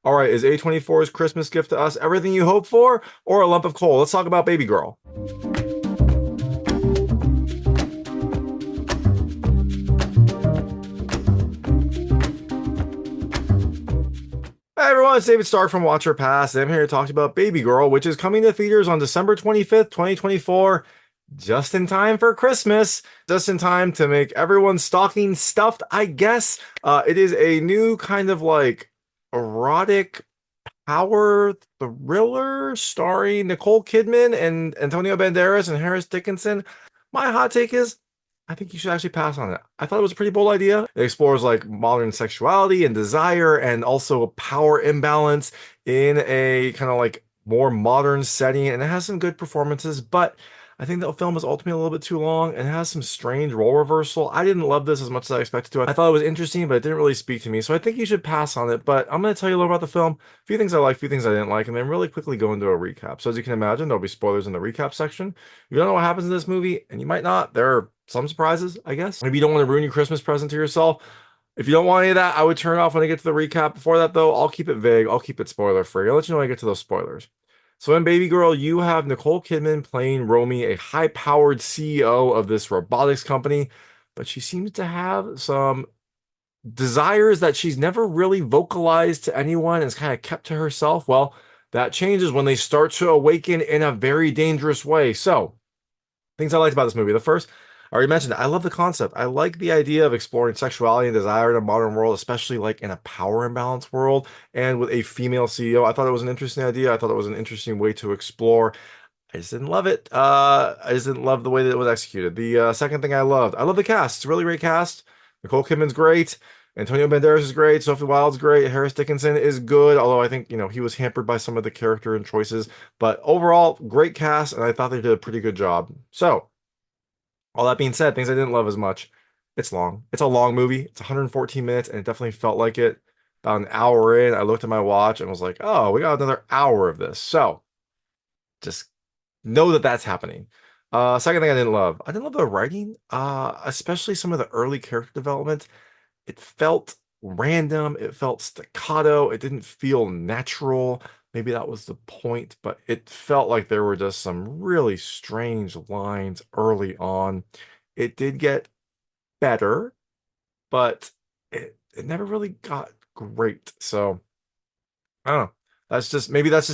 All right, is A24's Christmas gift to us everything you hope for or a lump of coal? Let's talk about Babygirl. Hi everyone, it's David Stark from Watcher Pass. I'm here to talk about Babygirl, which is coming to theaters on December 25th, 2024, just in time for Christmas, just in time to make everyone's stocking stuffed, I guess. It is a new kind of like erotic power thriller starring Nicole Kidman and Antonio Banderas and Harris Dickinson. My hot take is I think you should actually pass on it. I thought it was a pretty bold idea. It explores like modern sexuality and desire and also a power imbalance in a kind of like more modern setting, and it has some good performances, but I think the film is ultimately a little bit too long and has some strange role reversal. I didn't love this as much as I expected to. I thought it was interesting, but it didn't really speak to me. So I think you should pass on it. But I'm going to tell you a little about the film, a few things I like, a few things I didn't like, and then really quickly go into a recap. So as you can imagine, there'll be spoilers in the recap section. If you don't know what happens in this movie, and you might not, there are some surprises, I guess. Maybe you don't want to ruin your Christmas present to yourself. If you don't want any of that, I would turn it off when I get to the recap. Before that, though, I'll keep it vague. I'll keep it spoiler free. I'll let you know when I get to those spoilers. So in Babygirl, you have Nicole Kidman playing Romy, a high-powered CEO of this robotics company, but she seems to have some desires that she's never really vocalized to anyone and is kind of kept to herself. Well, that changes when they start to awaken in a very dangerous way. So, things I liked about this movie. The first, I already mentioned it. I love the concept. I like the idea of exploring sexuality and desire in a modern world, especially like in a power imbalance world and with a female CEO. I thought it was an interesting idea. I thought it was an interesting way to explore. I just didn't love it. I just didn't love the way that it was executed. The second thing I love the cast. It's a really great cast. Nicole Kidman's great. Antonio Banderas is great. Sophie Wilde's great. Harris Dickinson is good, although I think, he was hampered by some of the character and choices. But overall, great cast, and I thought they did a pretty good job. So, all that being said, things I didn't love as much. It's long. It's a long movie. It's 114 minutes, and it definitely felt like it. About an hour in, I looked at my watch and was like, oh, we got another hour of this. So, just know that that's happening. Second thing I didn't love the writing, especially some of the early character development. It felt random, it felt staccato, it didn't feel natural. Maybe that was the point, but it felt like there were just some really strange lines early on. It did get better, but it never really got great. So I don't know. That's just me. Maybe I just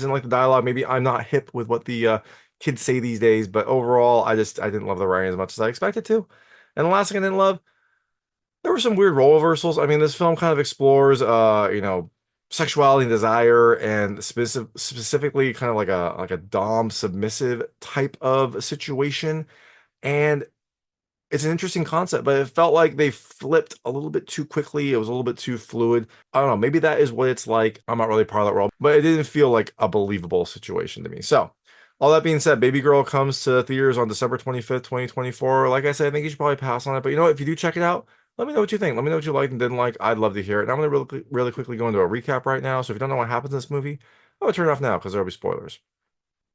didn't like the dialogue. Maybe I'm not hip with what the kids say these days. But overall, I didn't love the writing as much as I expected to. And the last thing I didn't love, there were some weird role reversals. I mean, this film kind of explores sexuality and desire and specifically kind of like a dom submissive type of situation. And it's an interesting concept, but it felt like they flipped a little bit too quickly. It was a little bit too fluid. I don't know. Maybe that is what it's like. I'm not really part of that world, but it didn't feel like a believable situation to me. So, all that being said, Babygirl comes to theaters on December 25th, 2024. Like I said, I think you should probably pass on it. But you know what? If you do check it out, let me know what you think. Let me know what you liked and didn't like. I'd love to hear it. And I'm going to really quickly go into a recap right now. So if you don't know what happens in this movie, I'm going to turn it off now because there'll be spoilers.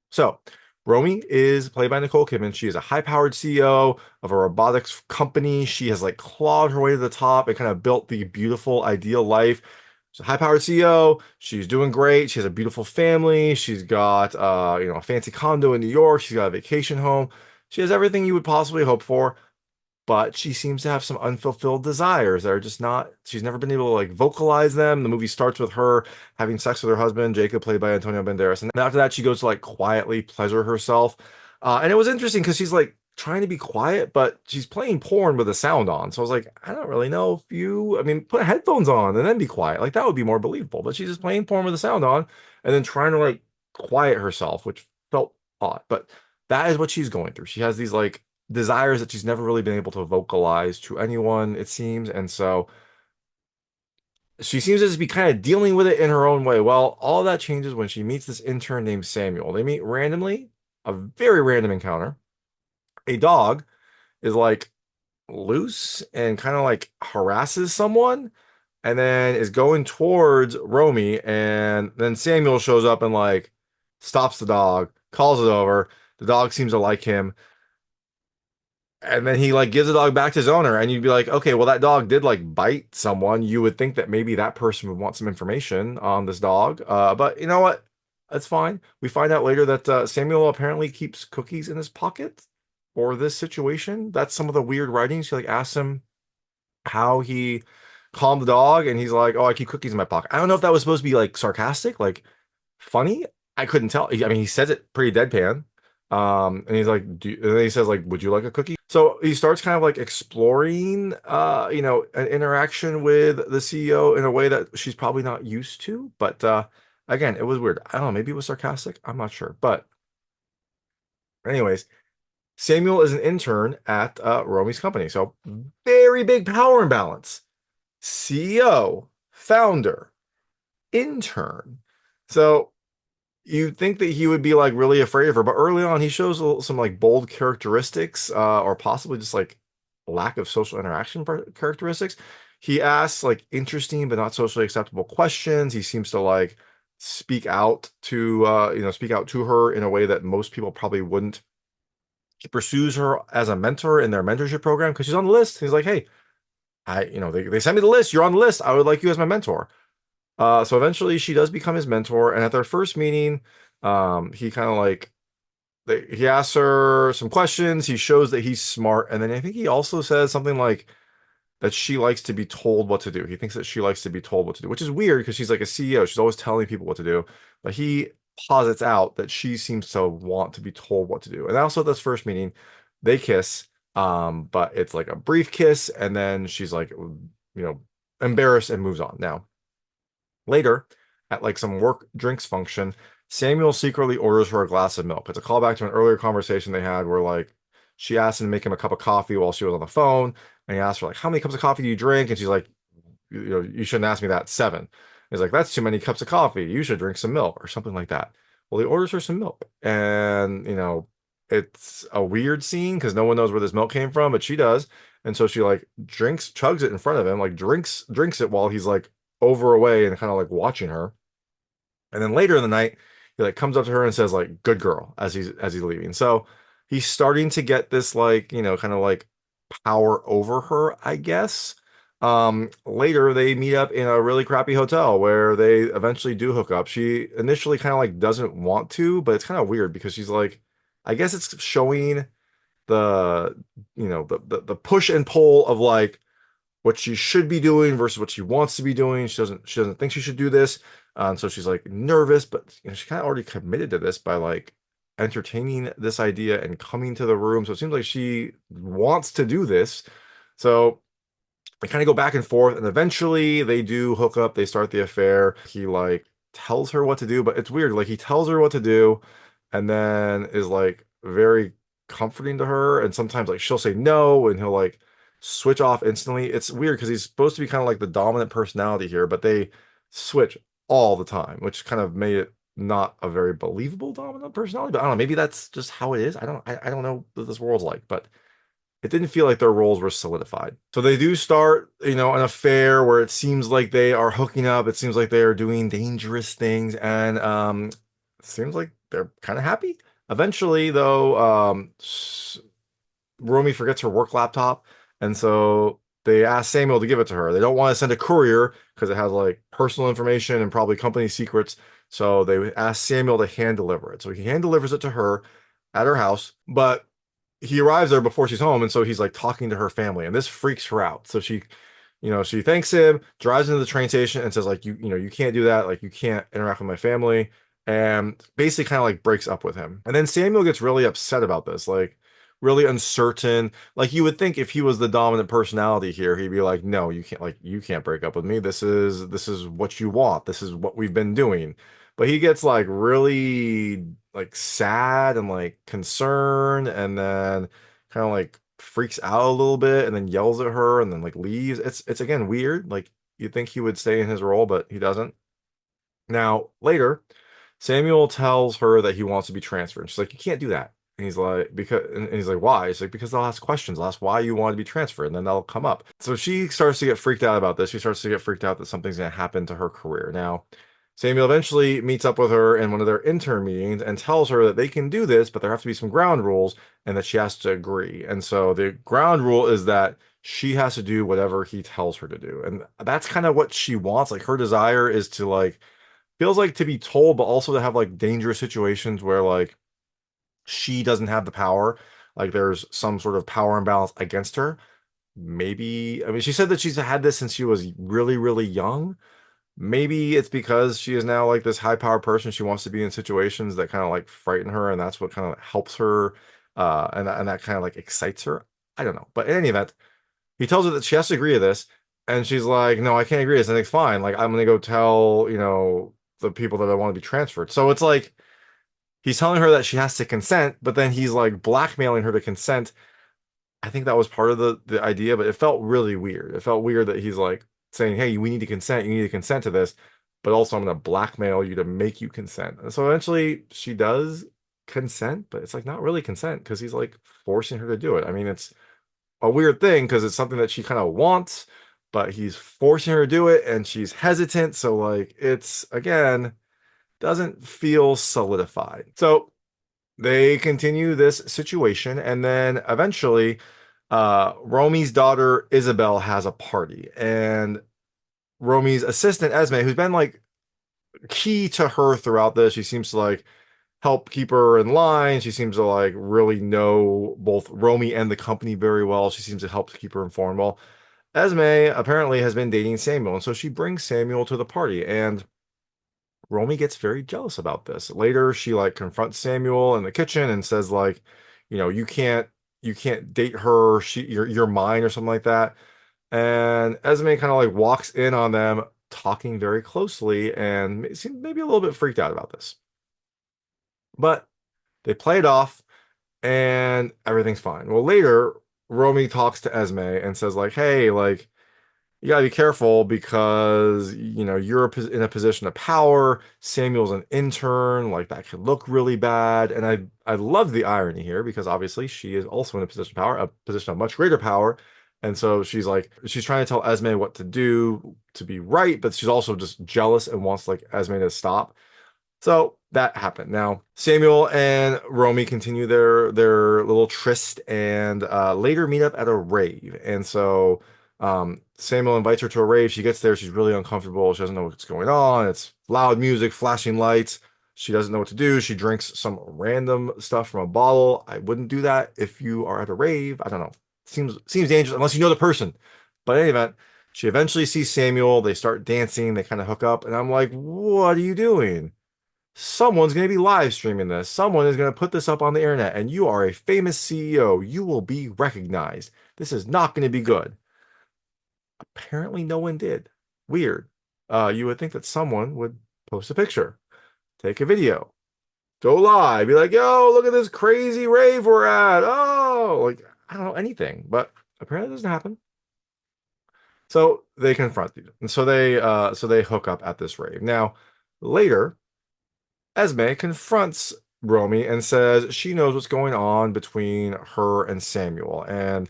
So, Romy is played by Nicole Kidman. She is a high-powered CEO of a robotics company. She has like clawed her way to the top and kind of built the beautiful, ideal life. She's a high-powered CEO. She's doing great. She has a beautiful family. She's got a fancy condo in New York. She's got a vacation home. She has everything you would possibly hope for, but she seems to have some unfulfilled desires that are just not, she's never been able to like vocalize them. The movie starts with her having sex with her husband, Jacob, played by Antonio Banderas. And after that, she goes to like quietly pleasure herself. And it was interesting because she's like trying to be quiet, but she's playing porn with the sound on. So I was like, I don't really know if I mean, put headphones on and then be quiet. Like that would be more believable. But she's just playing porn with the sound on and then trying to like quiet herself, which felt odd. But that is what she's going through. She has these like desires that she's never really been able to vocalize to anyone, it seems. And so she seems to just be kind of dealing with it in her own way. Well, all that changes when she meets this intern named Samuel. They meet randomly, a very random encounter. A dog is like loose and kind of like harasses someone and then is going towards Romy. And then Samuel shows up and like stops the dog, calls it over. The dog seems to like him. And then he like gives the dog back to his owner, and you'd be like, okay, well that dog did like bite someone. You would think that maybe that person would want some information on this dog. But you know what? That's fine. We find out later that Samuel apparently keeps cookies in his pocket for this situation. That's some of the weird writings. She like asks him how he calmed the dog, and he's like, "Oh, I keep cookies in my pocket." I don't know if that was supposed to be like sarcastic, like funny. I couldn't tell. I mean, he says it pretty deadpan. And he's like, and then he says like, "Would you like a cookie?" So he starts kind of like exploring, an interaction with the CEO in a way that she's probably not used to. But again, it was weird. I don't know. Maybe it was sarcastic. I'm not sure. But anyways, Samuel is an intern at Romy's company. So very big power imbalance. CEO, founder, intern. So you'd think that he would be like really afraid of her, but early on he shows some like bold characteristics, or possibly just like lack of social interaction characteristics. He asks like interesting but not socially acceptable questions. He seems to like speak out to her in a way that most people probably wouldn't. He pursues her as a mentor in their mentorship program because she's on the list. He's like, hey, they sent me the list. You're on the list. I would like you as my mentor. So eventually she does become his mentor, and at their first meeting, he kind of like he asks her some questions. He shows that he's smart, and then I think he also says something like that she likes to be told what to do. He thinks that she likes to be told what to do, which is weird because she's like a CEO. She's always telling people what to do, but he posits out that she seems to want to be told what to do. And also at this first meeting, they kiss, but it's like a brief kiss, and then she's like, embarrassed and moves on. Now, later, at like some work drinks function, Samuel secretly orders her a glass of milk. It's a callback to an earlier conversation they had where like she asked him to make him a cup of coffee while she was on the phone, and he asked her like, "How many cups of coffee do you drink?" And she's like, you shouldn't ask me that. 7." He's like, "That's too many cups of coffee. You should drink some milk," or something like that. Well, he orders her some milk, and it's a weird scene because no one knows where this milk came from, but she does. And so she like chugs it in front of him, like drinks it while he's like over away and kind of like watching her. And then later in the night, he like comes up to her and says like "good girl" as he's leaving. So he's starting to get this like, kind of like power over her, I guess. Later they meet up in a really crappy hotel where they eventually do hook up. She initially kind of like doesn't want to, but it's kind of weird because she's like, I guess it's showing the the push and pull of like what she should be doing versus what she wants to be doing. She doesn't think she should do this. So she's like nervous, but she kind of already committed to this by like entertaining this idea and coming to the room. So it seems like she wants to do this. So they kind of go back and forth, and eventually they do hook up. They start the affair. He like tells her what to do, but it's weird. Like he tells her what to do, and then is like very comforting to her. And sometimes like she'll say no, and he'll like switch off instantly. It's weird because he's supposed to be kind of like the dominant personality here, but they switch all the time, which kind of made it not a very believable dominant personality. But I don't know. Maybe that's just how it is. I don't know what this world's like, but it didn't feel like their roles were solidified. So they do start, an affair where it seems like they are hooking up. It seems like they are doing dangerous things, and it seems like they're kind of happy. Eventually, though, Romy forgets her work laptop, and so they ask Samuel to give it to her. They don't want to send a courier because it has like personal information and probably company secrets. So they ask Samuel to hand deliver it. So he hand delivers it to her at her house, but he arrives there before she's home, and so he's like talking to her family, and this freaks her out. So she thanks him, drives into the train station, and says like, you can't do that, like you can't interact with my family, and basically kind of like breaks up with him. And then Samuel gets really upset about this, like really uncertain. Like you would think if he was the dominant personality here, he'd be like, no, you can't break up with me. This is what you want. This is what we've been doing. But he gets like really like sad and like concerned, and then kind of like freaks out a little bit, and then yells at her, and then like leaves. It's again weird. Like you'd think he would stay in his role, but he doesn't. Now later, Samuel tells her that he wants to be transferred. She's like, "You can't do that." And he's like, and he's like, "Why?" He's like, "Because they'll ask questions. They'll ask why you want to be transferred, and then they'll come up." So she starts to get freaked out about this. She starts to get freaked out that something's going to happen to her career. Now, Samuel eventually meets up with her in one of their intern meetings and tells her that they can do this, but there have to be some ground rules and that she has to agree. And so the ground rule is that she has to do whatever he tells her to do. And that's kind of what she wants. Like her desire is to like feels like to be told, but also to have like dangerous situations where like she doesn't have the power. Like there's some sort of power imbalance against her. Maybe, I mean, she said that she's had this since she was really, really young. Maybe it's because she is now like this high power person. She wants to be in situations that kind of like frighten her, and that's what kind of helps her, and that kind of like excites her. I don't know, but in any event, he tells her that she has to agree to this, and she's like, "No, I can't agree to this." And it's fine. Like I'm gonna go tell the people that I want to be transferred. So it's like he's telling her that she has to consent, but then he's like blackmailing her to consent. I think that was part of the idea, but it felt really weird. It felt weird that he's like saying, "Hey, we need to consent. You need to consent to this," but also I'm going to blackmail you to make you consent. And so eventually she does consent, but it's like not really consent because he's like forcing her to do it. I mean, it's a weird thing because it's something that she kind of wants, but he's forcing her to do it and she's hesitant. So like it's again doesn't feel solidified. So they continue this situation, and then eventually, Romy's daughter Isabel has a party, and Romy's assistant Esme, who's been like key to her throughout this, she seems to like help keep her in line. She seems to like really know both Romy and the company very well. She seems to help to keep her informed. Well, Esme apparently has been dating Samuel, and so she brings Samuel to the party, and Romy gets very jealous about this. Later, she like confronts Samuel in the kitchen and says like, you can't date her. You're mine or something like that. And Esme kind of like walks in on them talking very closely and seemed maybe a little bit freaked out about this. But they play it off and everything's fine. Well, later, Romy talks to Esme and says like, hey, like you gotta be careful because you're in a position of power. Samuel's an intern, like that could look really bad. And I love the irony here because obviously she is also in a position of power, a position of much greater power. And so she's trying to tell Esme what to do to be right, but she's also just jealous and wants like Esme to stop. So that happened. Now, Samuel and Romy continue their little tryst and later meet up at a rave. And so Samuel invites her to a rave. She gets there. She's really uncomfortable. She doesn't know what's going on. It's loud music, flashing lights. She doesn't know what to do. She drinks some random stuff from a bottle. I wouldn't do that if you are at a rave. I don't know. Seems dangerous unless you know the person. But in any event, she eventually sees Samuel. They start dancing. They kind of hook up. And I'm like, what are you doing? Someone's going to be live streaming this. Someone is going to put this up on the internet, and you are a famous CEO. You will be recognized. This is not going to be good. Apparently, no one did. Weird. You would think that someone would post a picture, take a video, go live, be like, yo, look at this crazy rave we're at. Oh, like, I don't know anything, but apparently it doesn't happen. So they confront you. And so they hook up at this rave. Now, later, Esme confronts Romy and says she knows what's going on between her and Samuel. And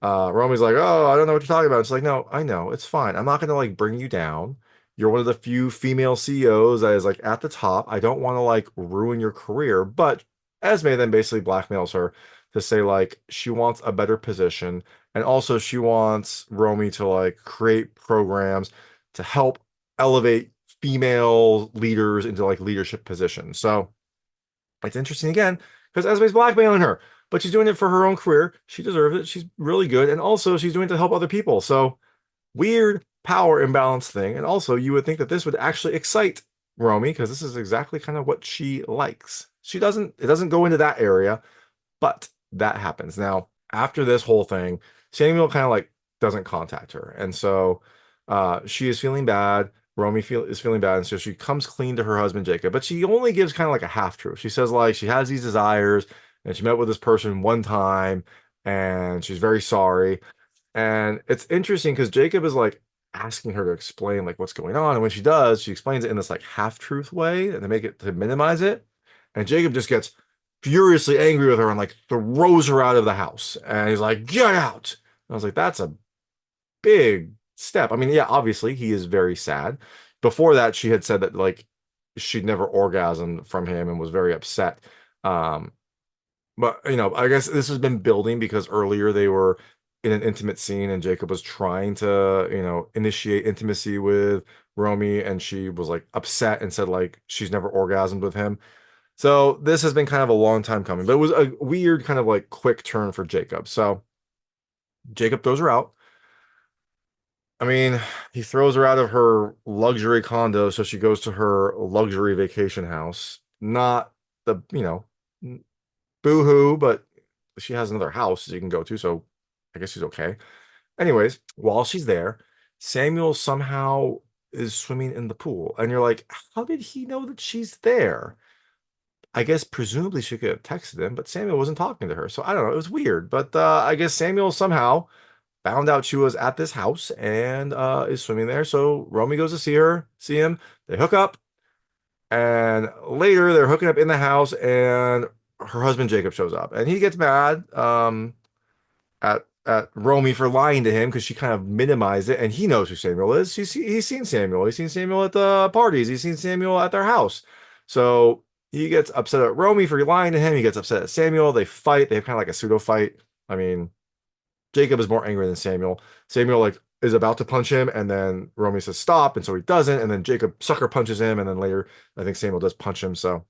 Romy's like, "Oh, I don't know what you're talking about." It's like, "No, I know. It's fine. I'm not going to like bring you down. You're one of the few female CEOs that is like at the top. I don't want to like ruin your career." But Esme then basically blackmails her to say like she wants a better position, and also she wants Romy to like create programs to help elevate female leaders into like leadership positions. So it's interesting again because Esme's blackmailing her, but she's doing it for her own career. She deserves it. She's really good. And also she's doing it to help other people. So weird power imbalance thing. And also you would think that this would actually excite Romy because this is exactly kind of what she likes. It doesn't go into that area, but that happens. Now, after this whole thing, Samuel kind of like doesn't contact her. And so she is feeling bad. Is feeling bad. And so she comes clean to her husband, Jacob. But she only gives kind of like a half truth. She says, like, she has these desires and she met with this person one time and she's very sorry. And it's interesting because Jacob is like asking her to explain like what's going on. And when she does, she explains it in this like half truth way and they make it to minimize it. And Jacob just gets furiously angry with her and like throws her out of the house. And he's like, get out. And I was like, that's a big step. I mean, yeah, obviously he is very sad, before that, she had said that like she'd never orgasmed from him and was very upset. Um, but I guess this has been building because earlier they were in an intimate scene and Jacob was trying to, initiate intimacy with Romy and she was like upset and said like she's never orgasmed with him. So this has been kind of a long time coming, but it was a weird kind of like quick turn for Jacob. So Jacob throws her out. I mean, he throws her out of her luxury condo, so she goes to her luxury vacation house. Not the, boo-hoo, but she has another house she can go to, so I guess she's okay. Anyways, while she's there, Samuel somehow is swimming in the pool, and you're like, how did he know that she's there? I guess presumably she could have texted him, but Samuel wasn't talking to her, so I don't know. It was weird, but I guess Samuel somehow found out she was at this house and is swimming there. So Romy goes to see him. They hook up, and later they're hooking up in the house, and her husband Jacob shows up, and he gets mad at Romy for lying to him because she kind of minimized it, and he knows who Samuel is. He's seen Samuel. He's seen Samuel at the parties. He's seen Samuel at their house. So he gets upset at Romy for lying to him. He gets upset at Samuel. They fight. They have kind of like a pseudo fight. I mean, Jacob is more angry than Samuel. Samuel like is about to punch him, and then Romy says stop, and so he doesn't, and then Jacob sucker punches him, and then later I think Samuel does punch him. So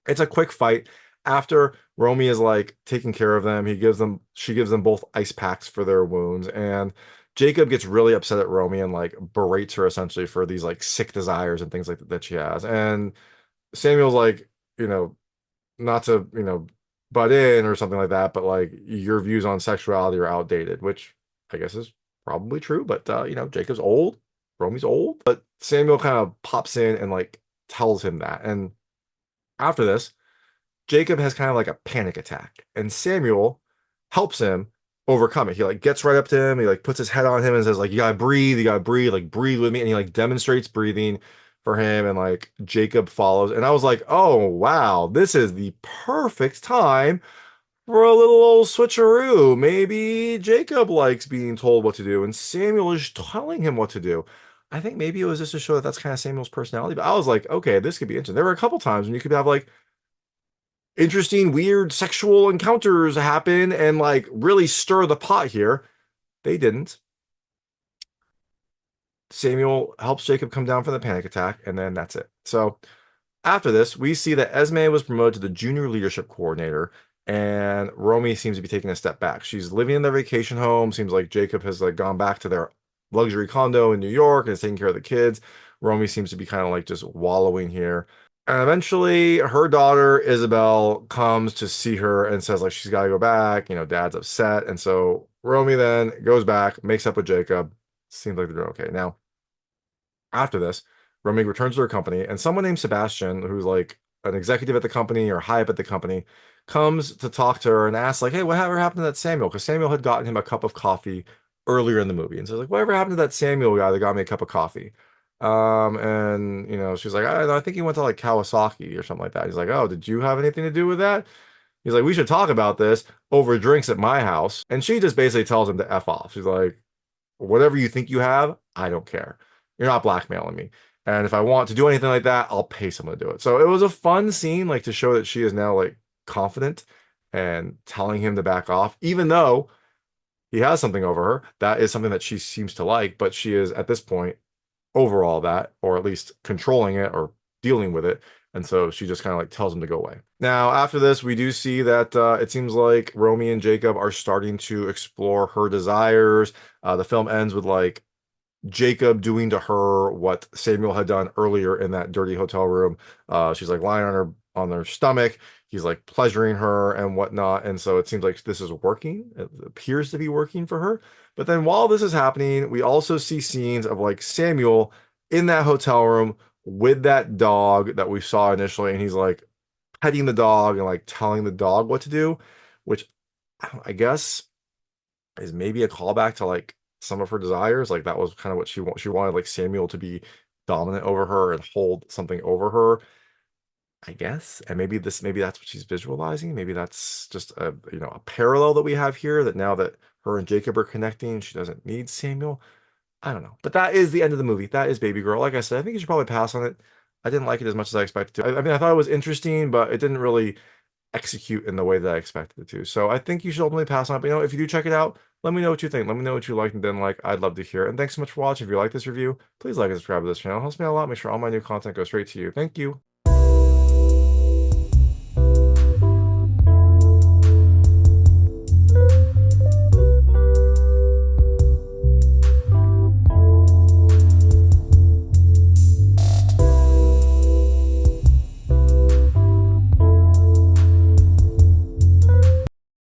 it's a quick fight. After Romy is like taking care of them, she gives them both ice packs for their wounds, and Jacob gets really upset at Romy and like berates her essentially for these like sick desires and things like that she has. And Samuel's like, you know, not to, butt in or something like that, but like your views on sexuality are outdated, which I guess is probably true. But Jacob's old, Romy's old, but Samuel kind of pops in and like tells him that. And after this, Jacob has kind of like a panic attack, and Samuel helps him overcome it. He like gets right up to him, he like puts his head on him and says like you gotta breathe, like breathe with me, and he like demonstrates breathing for him, and like Jacob follows. And I was like, oh wow, this is the perfect time for a little old switcheroo. Maybe Jacob likes being told what to do, and Samuel is telling him what to do. I think maybe it was just to show that that's kind of Samuel's personality. But I was like, okay, this could be interesting. There were a couple times when you could have like interesting, weird sexual encounters happen and like really stir the pot here. They didn't. Samuel helps Jacob come down from the panic attack, and then that's it. So after this, we see that Esme was promoted to the junior leadership coordinator, and Romy seems to be taking a step back. She's living in their vacation home. Seems like Jacob has like gone back to their luxury condo in New York and is taking care of the kids. Romy seems to be kind of like just wallowing here. And eventually, her daughter Isabel comes to see her and says like she's got to go back. Dad's upset, and so Romy then goes back, makes up with Jacob. Seems like they're doing okay now. After this, Romy returns to her company, and someone named Sebastian, who's like an executive at the company or high up at the company, comes to talk to her and asks, like, hey, whatever happened to that Samuel? Because Samuel had gotten him a cup of coffee earlier in the movie. And so, like, whatever happened to that Samuel guy that got me a cup of coffee? And she's like, I think he went to like Kawasaki or something like that. He's like, oh, did you have anything to do with that? He's like, we should talk about this over drinks at my house. And she just basically tells him to F off. She's like, whatever you think you have, I don't care. You're not blackmailing me. And if I want to do anything like that, I'll pay someone to do it. So it was a fun scene, like to show that she is now like confident and telling him to back off, even though he has something over her. That is something that she seems to like, but she is at this point over all that, or at least controlling it or dealing with it. And so she just kind of like tells him to go away. Now, after this, we do see that it seems like Romy and Jacob are starting to explore her desires. The film ends with like Jacob doing to her what Samuel had done earlier in that dirty hotel room. She's like lying on her stomach. He's like pleasuring her and whatnot. And so it seems like this is working. It appears to be working for her. But then while this is happening, we also see scenes of like Samuel in that hotel room with that dog that we saw initially. And he's like petting the dog and like telling the dog what to do, which I guess is maybe a callback to like some of her desires. Like that was kind of what she wanted like Samuel to be dominant over her and hold something over her, I guess. And maybe that's what she's visualizing. Maybe that's just a parallel that we have here, that now that her and Jacob are connecting, she doesn't need Samuel. I don't know. But that is the end of the movie. That is Baby Girl. Like I said, I think you should probably pass on it. I didn't like it as much as I expected to. I mean, I thought it was interesting, but it didn't really execute in the way that I expected it to. So I think you should ultimately pass on it. But if you do check it out, let me know what you think. Let me know what you liked and didn't like. I'd love to hear it. And thanks so much for watching. If you like this review, please like and subscribe to this channel. It helps me out a lot. Make sure all my new content goes straight to you. Thank you.